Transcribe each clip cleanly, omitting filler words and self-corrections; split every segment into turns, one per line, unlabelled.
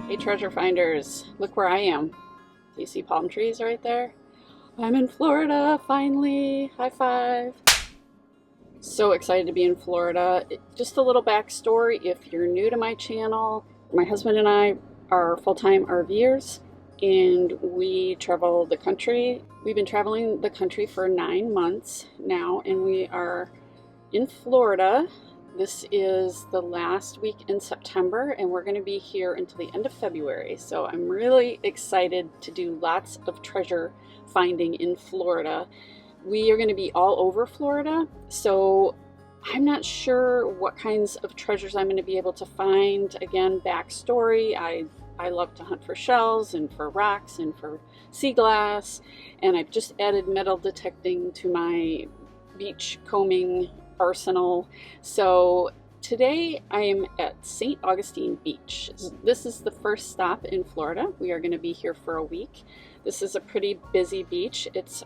Hey treasure finders, look where I am. Do you see palm trees right there? I'm in Florida, finally. High five. So excited to be in Florida. Just a little backstory if you're new to my channel. My husband and I are full-time RVers and we travel the country. We've been traveling the country for 9 months now and we are in Florida. This is the last week in September and we're going to be here until the end of February. So I'm really excited to do lots of treasure finding in Florida. We are going to be all over Florida, so I'm not sure what kinds of treasures I'm going to be able to find. Again, backstory, I love to hunt for shells and for rocks and for sea glass, and I've just added metal detecting to my beach combing arsenal. So today I am at St. Augustine Beach. This is the first stop in Florida. We are going to be here for a week. This is a pretty busy beach. It's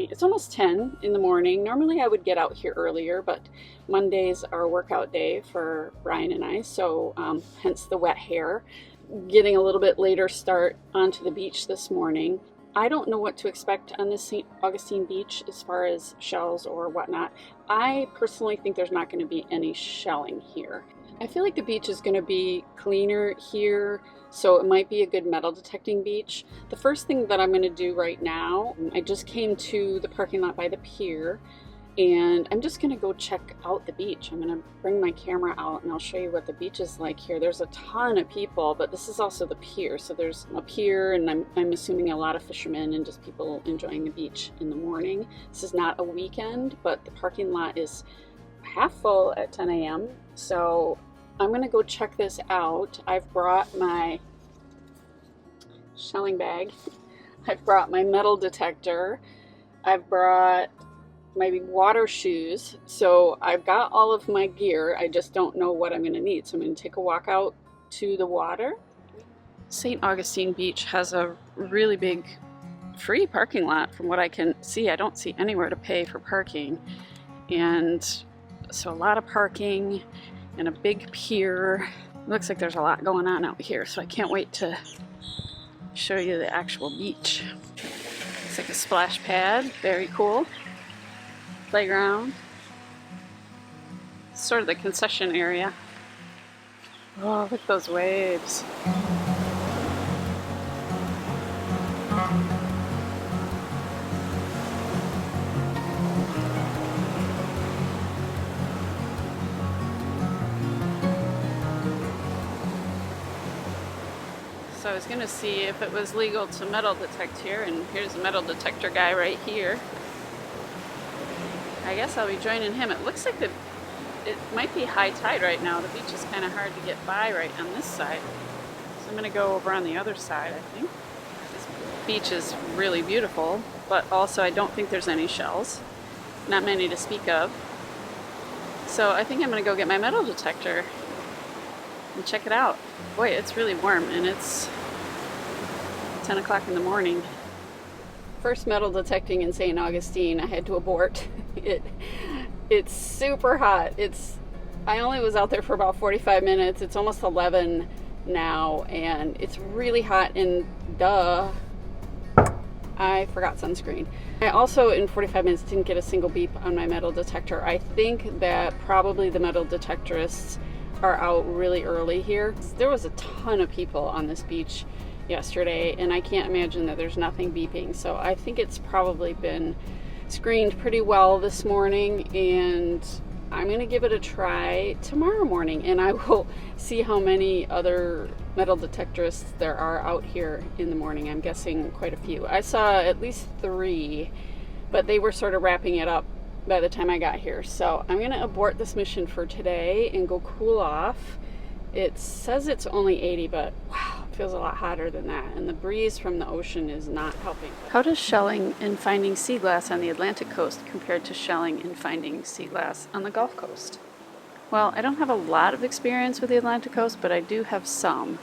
it's almost 10 in the morning. Normally I would get out here earlier, but Mondays are a workout day for Brian and I, so hence the wet hair. Getting a little bit later start onto the beach this morning. I don't know what to expect on this St. Augustine Beach as far as shells or whatnot. I personally think there's not going to be any shelling here. I feel like the beach is going to be cleaner here, so it might be a good metal detecting beach. The first thing that I'm going to do right now, I just came to the parking lot by the pier and I'm just going to go check out the beach. I'm going to bring my camera out and I'll show you what the beach is like here. There's a ton of people, but this is also the pier. So there's a pier and I'm assuming a lot of fishermen and just people enjoying the beach in the morning. This is not a weekend, but the parking lot is half full at 10 a.m. So I'm going to go check this out. I've brought my shelling bag. I've brought my metal detector. I've brought my water shoes. So I've got all of my gear. I just don't know what I'm going to need. So I'm going to take a walk out to the water. St. Augustine Beach has a really big free parking lot from what I can see. I don't see anywhere to pay for parking. And so a lot of parking and a big pier. Looks like there's a lot going on out here, so I can't wait to show you the actual beach. It's like a splash pad, very cool. Playground. Sort of the concession area. Oh, look at those waves. So I was going to see if it was legal to metal detect here, and here's a metal detector guy right here. I guess I'll be joining him. It looks like it might be high tide right now. The beach is kind of hard to get by right on this side. So I'm going to go over on the other side, I think. This beach is really beautiful, but also I don't think there's any shells. Not many to speak of. So I think I'm going to go get my metal detector and check it out. Boy, it's really warm and it's 10 o'clock in the morning. First metal detecting in St. Augustine, I had to abort. It's super hot. I only was out there for about 45 minutes. It's almost 11 now and it's really hot and duh, I forgot sunscreen. I also in 45 minutes didn't get a single beep on my metal detector. I think that probably the metal detectorists are out really early here. There was a ton of people on this beach yesterday and I can't imagine that there's nothing beeping, so I think it's probably been screened pretty well this morning and I'm gonna give it a try tomorrow morning and I will see how many other metal detectorists there are out here in the morning. I'm guessing quite a few. I saw at least 3, but they were sort of wrapping it up by the time I got here. So I'm gonna abort this mission for today and go cool off. It says it's only 80, but wow, it feels a lot hotter than that. And the breeze from the ocean is not helping. How does shelling and finding sea glass on the Atlantic coast compare to shelling and finding sea glass on the Gulf Coast? Well, I don't have a lot of experience with the Atlantic coast, but I do have some.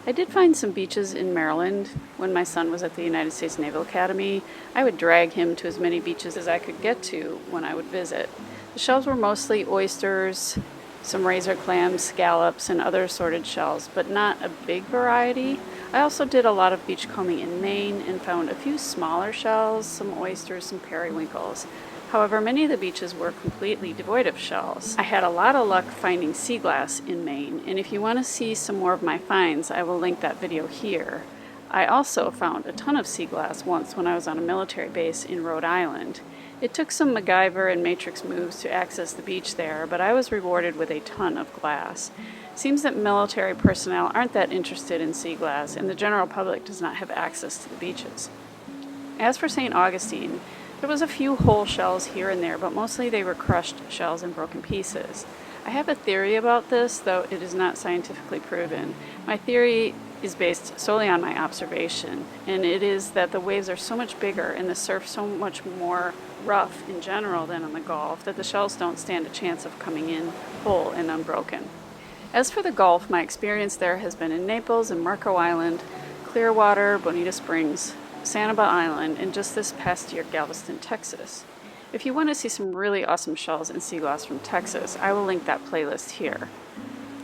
I did find some beaches in Maryland when my son was at the United States Naval Academy. I would drag him to as many beaches as I could get to when I would visit. The shells were mostly oysters, some razor clams, scallops, and other assorted shells, but not a big variety. I also did a lot of beachcombing in Maine and found a few smaller shells, some oysters, some periwinkles. However, many of the beaches were completely devoid of shells. I had a lot of luck finding sea glass in Maine, and if you want to see some more of my finds, I will link that video here. I also found a ton of sea glass once when I was on a military base in Rhode Island. It took some MacGyver and Matrix moves to access the beach there, but I was rewarded with a ton of glass. Seems that military personnel aren't that interested in sea glass, and the general public does not have access to the beaches. As for St. Augustine, there was a few whole shells here and there, but mostly they were crushed shells and broken pieces. I have a theory about this, though it is not scientifically proven. My theory is based solely on my observation, and it is that the waves are so much bigger and the surf so much more rough in general than on the Gulf that the shells don't stand a chance of coming in whole and unbroken. As for the Gulf, my experience there has been in Naples and Marco Island, Clearwater, Bonita Springs, Sanibel Island, and just this past year, Galveston, Texas. If you want to see some really awesome shells and sea glass from Texas, I will link that playlist here.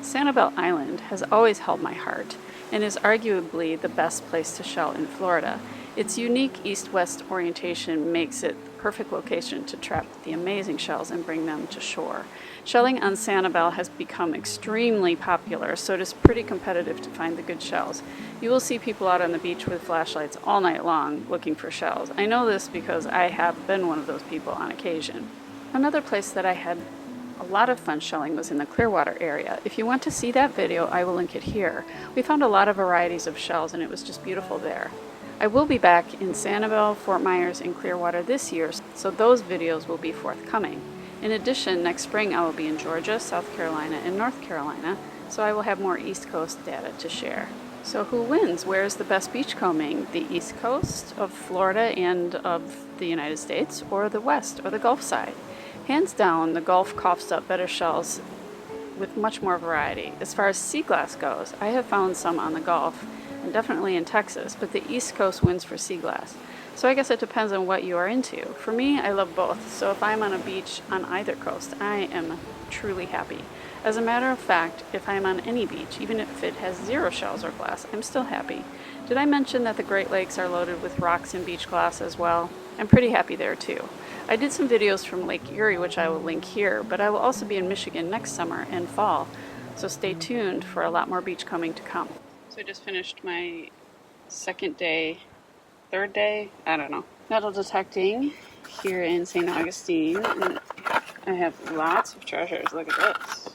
Sanibel Island has always held my heart and is arguably the best place to shell in Florida. Its unique east-west orientation makes it the perfect location to trap the amazing shells and bring them to shore. Shelling on Sanibel has become extremely popular, so it is pretty competitive to find the good shells. You will see people out on the beach with flashlights all night long looking for shells. I know this because I have been one of those people on occasion. Another place that I had a lot of fun shelling was in the Clearwater area. If you want to see that video, I will link it here. We found a lot of varieties of shells and it was just beautiful there. I will be back in Sanibel, Fort Myers, and Clearwater this year, so those videos will be forthcoming. In addition, next spring I will be in Georgia, South Carolina, and North Carolina, so I will have more East Coast data to share. So who wins? Where is the best beachcombing? The East Coast of Florida and of the United States, or the West, or the Gulf side? Hands down, the Gulf coughs up better shells with much more variety. As far as sea glass goes, I have found some on the Gulf, and definitely in Texas, but the East Coast wins for sea glass. So I guess it depends on what you are into. For me, I love both, so if I'm on a beach on either coast, I am truly happy. As a matter of fact, if I'm on any beach, even if it has zero shells or glass, I'm still happy. Did I mention that the Great Lakes are loaded with rocks and beach glass as well? I'm pretty happy there too. I did some videos from Lake Erie, which I will link here, but I will also be in Michigan next summer and fall, so stay tuned for a lot more beachcombing to come. So I just finished my third day, I don't know, metal detecting here in St. Augustine, and I have lots of treasures. Look at this.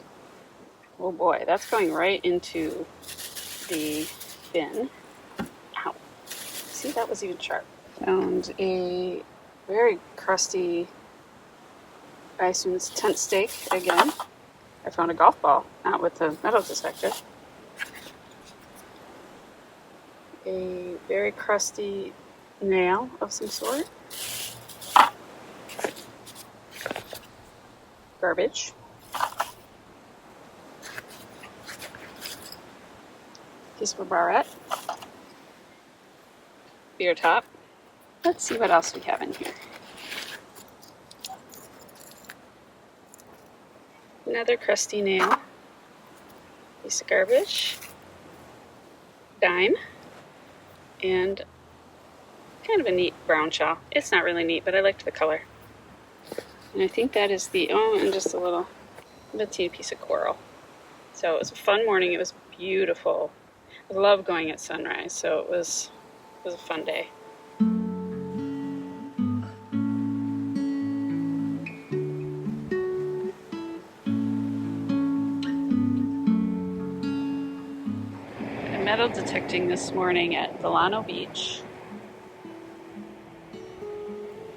Oh boy, that's going right into the bin. Ow. See, that was even sharp. Found a very crusty, I assume it's tent stake again. I found a golf ball, not with the metal detector. A very crusty nail of some sort. Garbage. Piece of a barrette. Beer top. Let's see what else we have in here. Another crusty nail. Piece of garbage. Dime. And kind of a neat brown shell. It's not really neat, but I liked the color. And I think that is and just a little teeny piece of coral. So it was a fun morning. It was beautiful. I love going at sunrise, so it was a fun day. I'm metal detecting this morning at Delano Beach.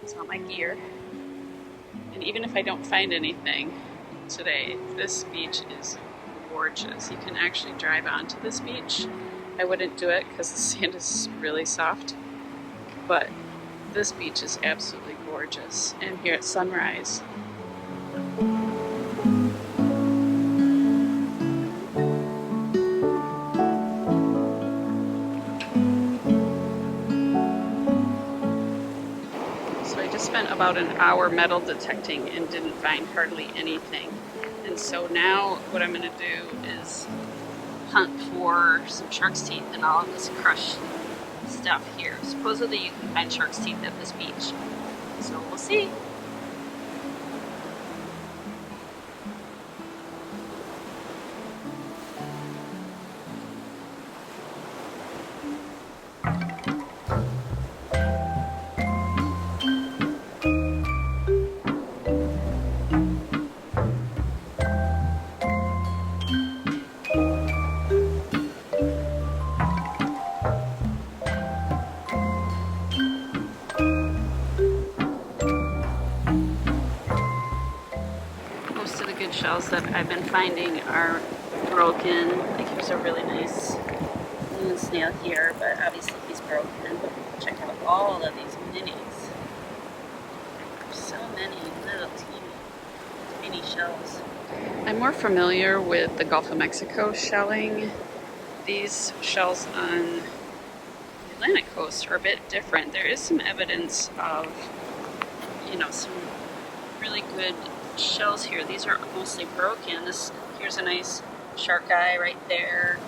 It's not my gear. And even if I don't find anything today, this beach is gorgeous. You can actually drive onto this beach. I wouldn't do it because the sand is really soft, but this beach is absolutely gorgeous. And here at sunrise, about an hour metal detecting and didn't find hardly anything. And so now what I'm going to do is hunt for some shark's teeth and all of this crushed stuff here. Supposedly you can find shark's teeth at this beach. So we'll see. Shells that I've been finding are broken. Like here's a really nice moon snail here, but obviously he's broken. Check out all of these minis. So many little teeny shells. I'm more familiar with the Gulf of Mexico shelling. These shells on the Atlantic coast are a bit different. There is some evidence of, you know, some really good shells here. These are mostly broken. Here's a nice shark eye right there,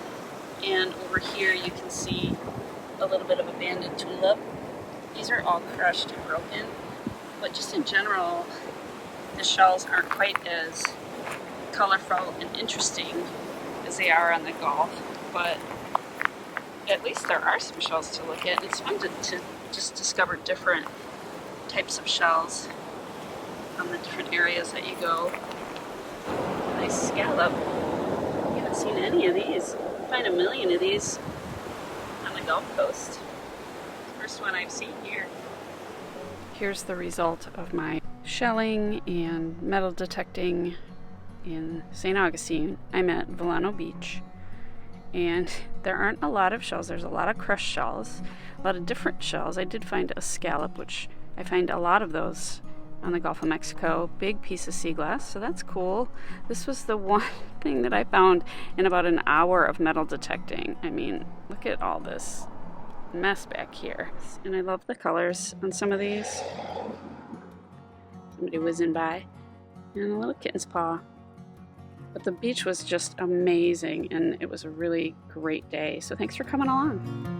and over here you can see a little bit of a banded tulip. These are all crushed and broken, but just in general the shells aren't quite as colorful and interesting as they are on the Gulf, but at least there are some shells to look at. It's fun to just discover different types of shells on the different areas that you go. Nice scallop. I haven't seen any of these. You find a million of these on the Gulf Coast. First one I've seen here. Here's the result of my shelling and metal detecting in St. Augustine. I'm at Volano Beach, and there aren't a lot of shells. There's a lot of crushed shells, a lot of different shells. I did find a scallop, which I find a lot of those on the Gulf of Mexico. Big piece of sea glass, so that's cool. This was the one thing that I found in about an hour of metal detecting. I mean, look at all this mess back here. And I love the colors on some of these. Somebody whizzing by. And a little kitten's paw. But the beach was just amazing, and it was a really great day. So thanks for coming along.